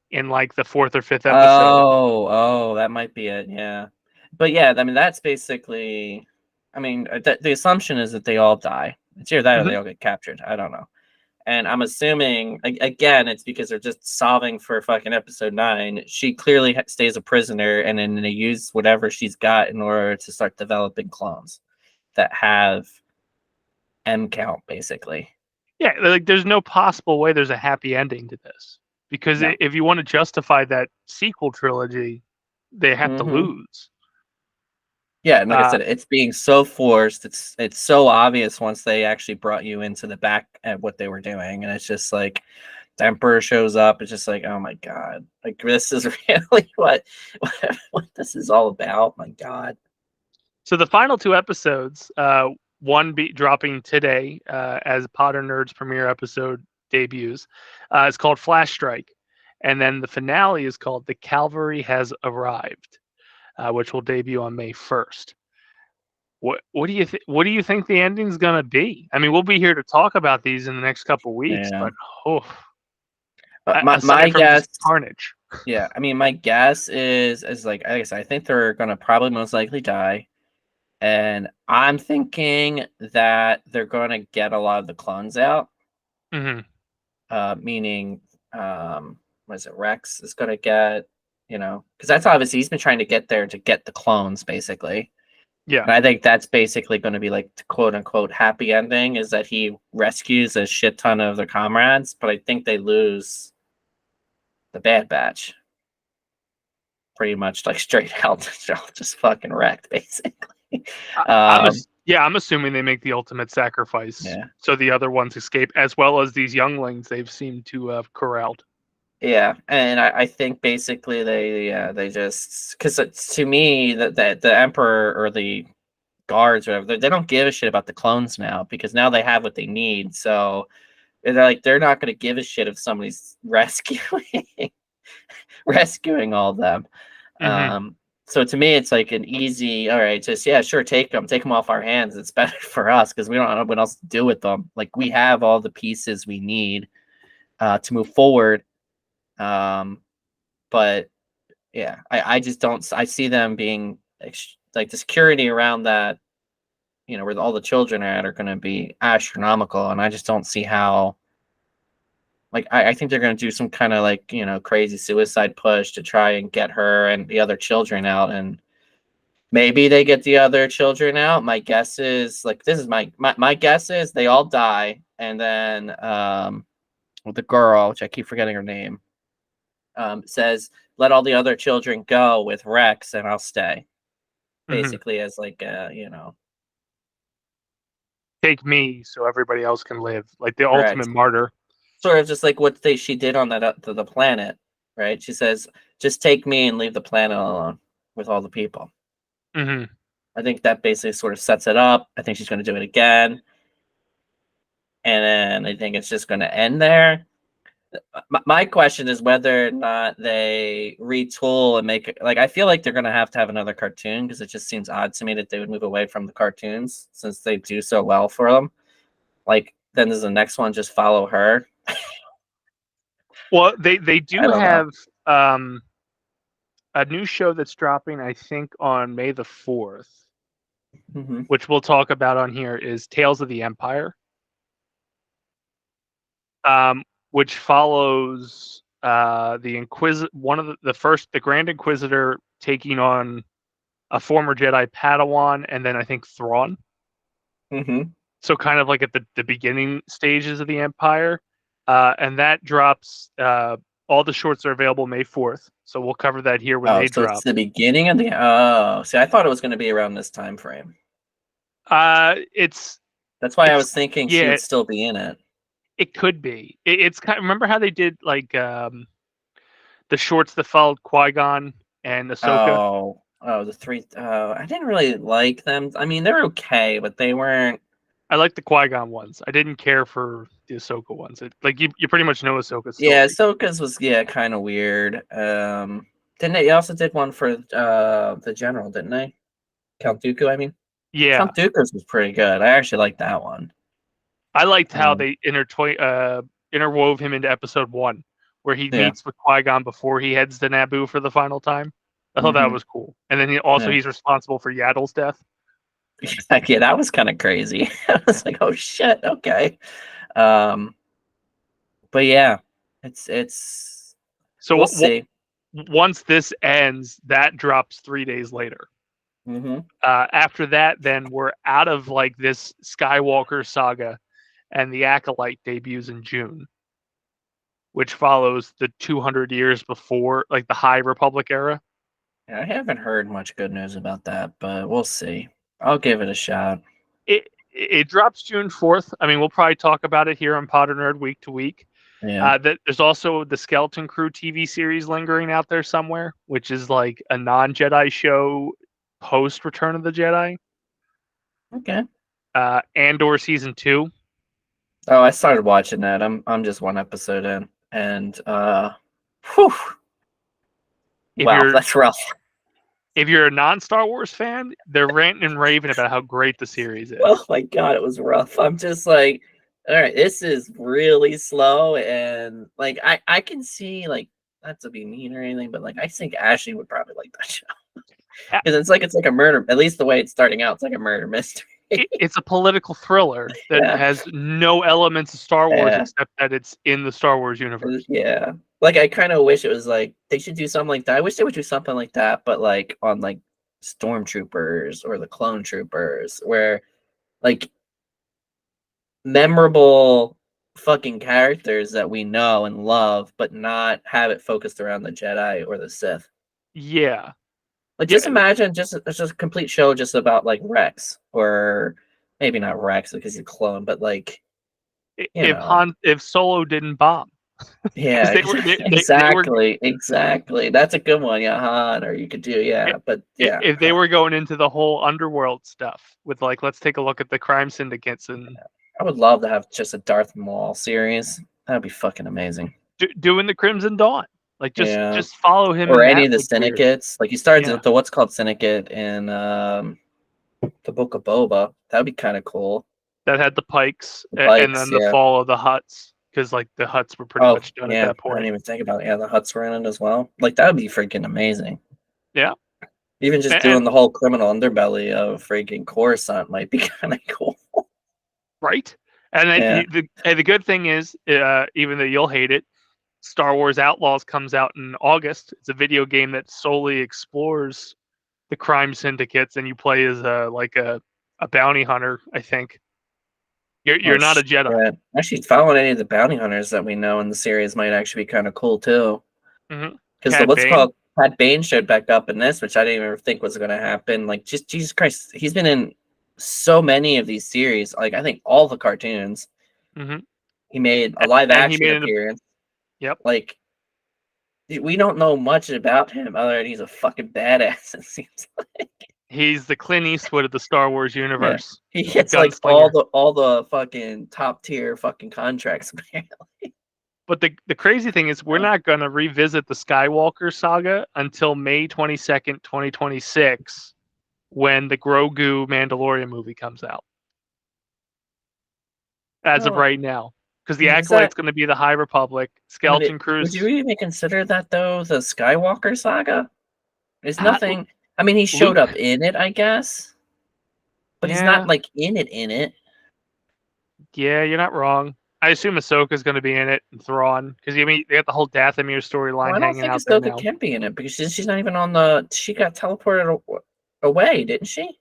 in like the 4th or 5th episode. Oh, that might be it. Yeah, but yeah, I mean that's basically. I mean, the assumption is that they all die. It's either that or they all get captured. I don't know. And I'm assuming, again, it's because they're just solving for fucking episode 9. She clearly stays a prisoner, and then they use whatever she's got in order to start developing clones that have M count, basically. Yeah, like there's no possible way there's a happy ending to this. Because if you want to justify that sequel trilogy, they have to lose. Yeah, and like I said, it's being so forced. It's so obvious once they actually brought you into the back at what they were doing, and it's just like the Emperor shows up. It's just like, oh my god, like this is really what this is all about. My god. So the final 2 episodes, one dropping today as Podern Nerd's premiere episode debuts, is called Flash Strike, and then the finale is called The Cavalry Has Arrived. Which will debut on May 1st. What do you what do you think the ending's gonna be? I mean, we'll be here to talk about these in the next couple weeks, but my guess, carnage. Yeah, I mean, my guess is like I guess I think they're gonna probably most likely die, and I'm thinking that they're gonna get a lot of the clones out. Meaning, what is it? Rex is gonna get. Because that's obviously he's been trying to get there to get the clones, basically. Yeah. And I think that's basically going to be like the quote unquote happy ending is that he rescues a shit ton of their comrades, but I think they lose the Bad Batch. Pretty much like straight out, just fucking wrecked, basically. I'm assuming they make the ultimate sacrifice. Yeah. So the other ones escape, as well as these younglings they've seemed to have corralled. Yeah, and I think basically they just because to me that the Emperor or the guards or whatever, they don't give a shit about the clones now because now they have what they need. So they're not going to give a shit if somebody's rescuing all of them. So to me, it's like an easy, all right, just sure, take them off our hands. It's better for us because we don't know what else to do with them. Like we have all the pieces we need to move forward. But yeah, I just don't. I see them being like the security around that, where all the children are going to be astronomical, and I just don't see how. Like I think they're going to do some kind of like crazy suicide push to try and get her and the other children out, and maybe they get the other children out. My guess is my guess is they all die, and then the girl, which I keep forgetting her name. Says, let all the other children go with Rex and I'll stay. Basically as like, take me so everybody else can live. Like the ultimate martyr. Sort of just like what she did on that the planet, right? She says, just take me and leave the planet alone with all the people. I think that basically sort of sets it up. I think she's going to do it again. And then I think it's just going to end there. My question is whether or not they retool and make it like I feel like they're going to have another cartoon because it just seems odd to me that they would move away from the cartoons since they do so well for them. Like then does the next one just follow her? Well, they do have a new show that's dropping, I think, on May the 4th, which we'll talk about on here is Tales of the Empire. Which follows the the Grand Inquisitor taking on a former Jedi Padawan, and then I think Thrawn. So kind of like at the beginning stages of the Empire, and that drops. All the shorts are available May 4th, so we'll cover that here when they drop. It's the beginning of the. Oh, see, I thought it was going to be around this time frame. That's why I was thinking she would still be in it. It could be. It's kind of, remember how they did like the shorts that followed Qui-Gon and Ahsoka? The three. I didn't really like them. I mean, they're okay, but they weren't. I like the Qui-Gon ones. I didn't care for the Ahsoka ones. You pretty much know Ahsoka's story. Yeah, Ahsoka's was kind of weird. Didn't they? You also did one for the General, didn't they? Count Dooku, I mean. Yeah. Count Dooku's was pretty good. I actually liked that one. I liked how they interwove him into Episode 1, where he meets with Qui-Gon before he heads to Naboo for the final time. I thought that was cool. And then he's responsible for Yaddle's death. Yeah, that was kind of crazy. I was like, oh shit, okay. But yeah, it's so we'll see. Once this ends, that drops 3 days later. After that, then we're out of like this Skywalker saga, and the Acolyte debuts in June, which follows the 200 years before, like the High Republic era. Yeah, I haven't heard much good news about that, but we'll see. I'll give it a shot. It drops June 4th. I mean, we'll probably talk about it here on Podern Nerd week to week. Yeah. There's also the Skeleton Crew TV series lingering out there somewhere, which is like a non-Jedi show post Return of the Jedi. Okay. Andor season 2. Oh, I started watching that. I'm just one episode in, and whew. Wow, that's rough. If you're a non-Star Wars fan, they're ranting and raving about how great the series is. Oh my god, it was rough. I'm just like, all right, this is really slow, and like I can see, like, not to be mean or anything, but like I think Ashley would probably like that show. Because it's like a murder, at least the way it's starting out, it's like a murder mystery. It's a political thriller that has no elements of Star Wars except that it's in the Star Wars universe. Yeah. Like, I kind of wish it was like, they should do something like that. I wish they would do something like that, but like on like Stormtroopers or the Clone Troopers, where like memorable fucking characters that we know and love, but not have it focused around the Jedi or the Sith. Yeah. Like, just imagine it's just a complete show just about like Rex, or maybe not Rex because he's a clone, but like if Solo didn't bomb. Yeah, exactly. That's a good one. Yeah, Han, or you could do if they were going into the whole underworld stuff with like, let's take a look at the crime syndicates, and I would love to have just a Darth Maul series. That'd be fucking amazing. Doing the Crimson Dawn, like just follow him, or any of the syndicates. Like, he started with the what's called syndicate in the Book of Boba. That'd be kind of cool. That had the Pikes, and then the fall of the Hutts, because like the Hutts were pretty much done at that point. I didn't even think about it. Yeah, the Hutts were in it as well. Like, that would be freaking amazing. Yeah. Even just doing the whole criminal underbelly of freaking Coruscant might be kind of cool. Right? And then the good thing is, even though you'll hate it, Star Wars Outlaws comes out in August. It's a video game that solely explores the crime syndicates, and you play as a bounty hunter, I think. You're not a Jedi. Actually, following any of the bounty hunters that we know in the series might actually be kind of cool too. Because Pat Bane showed back up in this, which I didn't even think was going to happen. Like, just Jesus Christ, he's been in so many of these series. Like, I think all the cartoons. He made a live action appearance. Yep. Like, we don't know much about him other than he's a fucking badass. It seems like. He's the Clint Eastwood of the Star Wars universe. Yeah. He gets like all the fucking top tier fucking contracts, apparently. But the crazy thing is, we're not going to revisit the Skywalker saga until May 22nd, 2026, when the Grogu Mandalorian movie comes out. As of right now. Because the Acolyte's going to be the High Republic. Skeleton Crew. Would you even consider that, though, the Skywalker saga? There's nothing... I mean, he showed up in it, I guess. But he's not, like, in it. Yeah, you're not wrong. I assume Ahsoka's going to be in it, and Thrawn. Because, I mean, they got the whole Dathomir storyline hanging out there now. I don't think Ahsoka can be in it, because she's not even on the... She got teleported away, didn't she?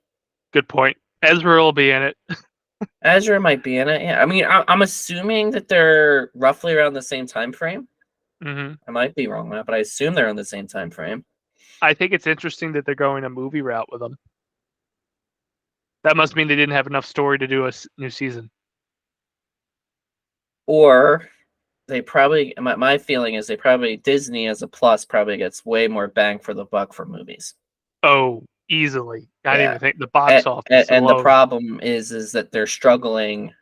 Good point. Ezra will be in it. Ezra might be in it, yeah. I mean, I'm assuming that they're roughly around the same time frame. I might be wrong, but I assume they're on the same time frame. I think it's interesting that they're going a movie route with them. That must mean they didn't have enough story to do a new season. Or they probably, my feeling is Disney as a plus probably gets way more bang for the buck for movies. Oh, easily. I didn't even think the box office and alone. The problem is that they're struggling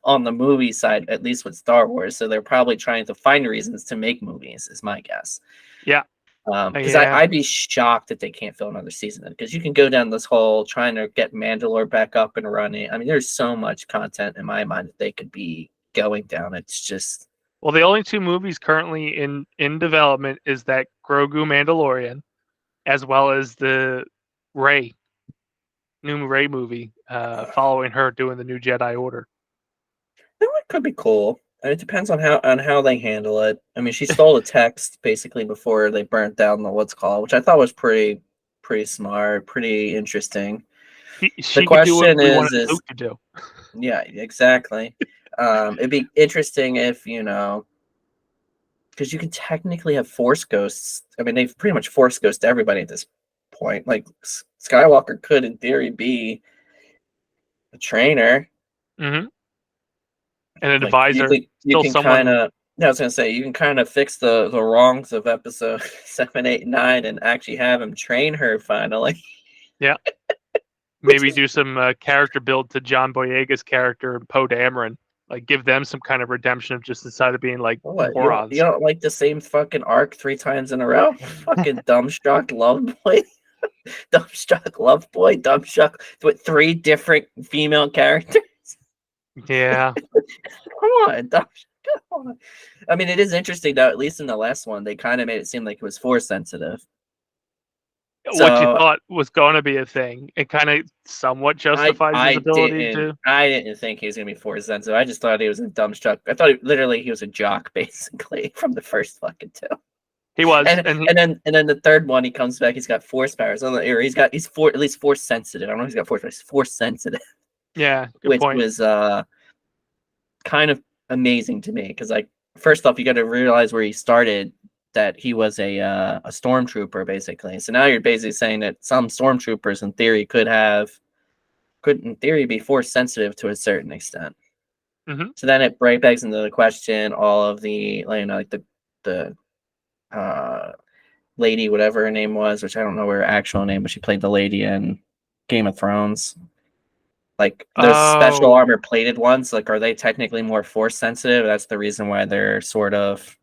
on the movie side, at least with Star Wars. So they're probably trying to find reasons to make movies, is my guess. Yeah. Because I'd be shocked if they can't fill another season, because you can go down this whole trying to get Mandalore back up and running. I mean, there's so much content in my mind that they could be going down. It's just, well, the only two movies currently in development is that Grogu Mandalorian, as well as the new Rey movie, following her doing the new Jedi Order. That one could be cool. It depends on how they handle it. I mean, she stole a text basically before they burnt down the what's called, which I thought was pretty smart, pretty interesting. She could do what we wanted Luke to do. Yeah, exactly. It'd be interesting if, because you can technically have Force ghosts. I mean, they've pretty much Force ghost everybody at this point. Like, Skywalker could, in theory, be a trainer. Mm-hmm. And an advisor. You can kind of. I was gonna say, you can kind of fix the wrongs of episode 7, 8, 9, and actually have him train her finally. Yeah. Maybe do some character build to John Boyega's character and Poe Dameron. Like, give them some kind of redemption of just instead of being like morons. You don't like the same fucking arc 3 times in a row? Fucking dumbstruck love boy. Dumbstruck love boy. Dumbstruck with 3 different female characters. Yeah. Come on. I mean, it is interesting though, at least in the last one, they kind of made it seem like it was Force sensitive. What you thought was going to be a thing, it kind of somewhat justifies his ability to. I didn't think he was going to be Force sensitive. I just thought he was a dumbstruck. I thought he was a jock, basically, from the first fucking 2. He was, and then the third one, he comes back. He's got Force powers. Or he's at least Force sensitive. I don't know if he's got Force, but he's Force sensitive. Yeah, which was kind of amazing to me, because, like, first off, you got to realize where he started, that he was a stormtrooper, basically. So now you're basically saying that some stormtroopers, in theory, could in theory be Force sensitive to a certain extent. Mm-hmm. So then it begs into the question, all of the, like the lady, whatever her name was, which I don't know her actual name, but she played the lady in Game of Thrones. Like, those special armor plated ones, like, are they technically more Force sensitive? That's the reason why they're sort of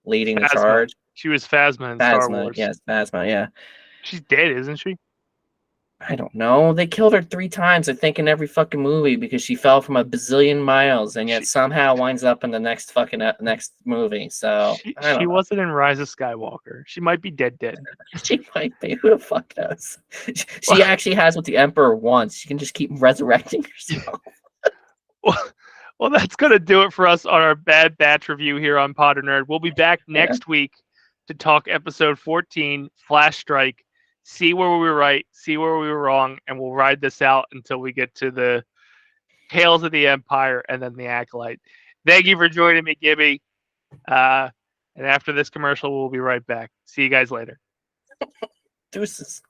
leading the charge. She was Phasma in Star Wars. Yes, Phasma, yeah. She's dead, isn't she? I don't know. They killed her 3 times, I think, in every fucking movie, because she fell from a bazillion miles, and yet somehow winds up in the next movie. So she wasn't in Rise of Skywalker. She might be dead. She might be. Who the fuck knows? She actually has what the Emperor wants. She can just keep resurrecting herself. Well, that's going to do it for us on our Bad Batch review here on Podern Nerd. We'll be back next week to talk episode 14, Flash Strike. See where we were right, see where we were wrong, and we'll ride this out until we get to the Tales of the Empire and then the Acolyte. Thank you for joining me, Gibby. And after this commercial, we'll be right back. See you guys later. Deuces.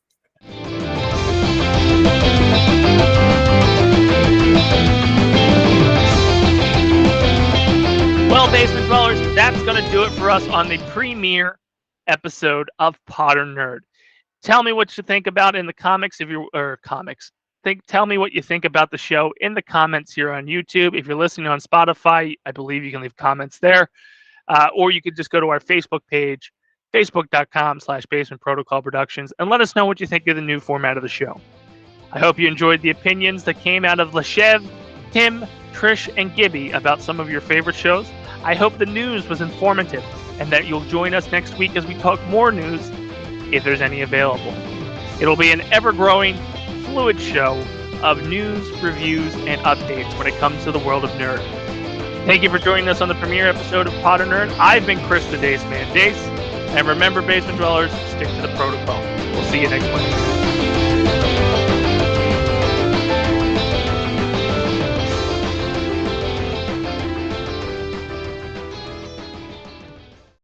Well, Basement Dwellers, that's going to do it for us on the premiere episode of Podern Nerd. Tell me what you think about in the comics tell me what you think about the show in the comments here on YouTube. If you're listening on Spotify, I believe you can leave comments there. Or you could just go to our Facebook page, facebook.com/Basement Protocol Productions, and let us know what you think of the new format of the show. I hope you enjoyed the opinions that came out of Cheever, Tim, Trish, and Gibby about some of your favorite shows. I hope the news was informative and that you'll join us next week as we talk more news, if there's any available. It'll be an ever-growing, fluid show of news, reviews, and updates when it comes to the world of nerd. Thank you for joining us on the premiere episode of Podern Nerd. I've been Chris the Dace Man, Dace, and remember, Basement Dwellers, stick to the protocol. We'll see you next week.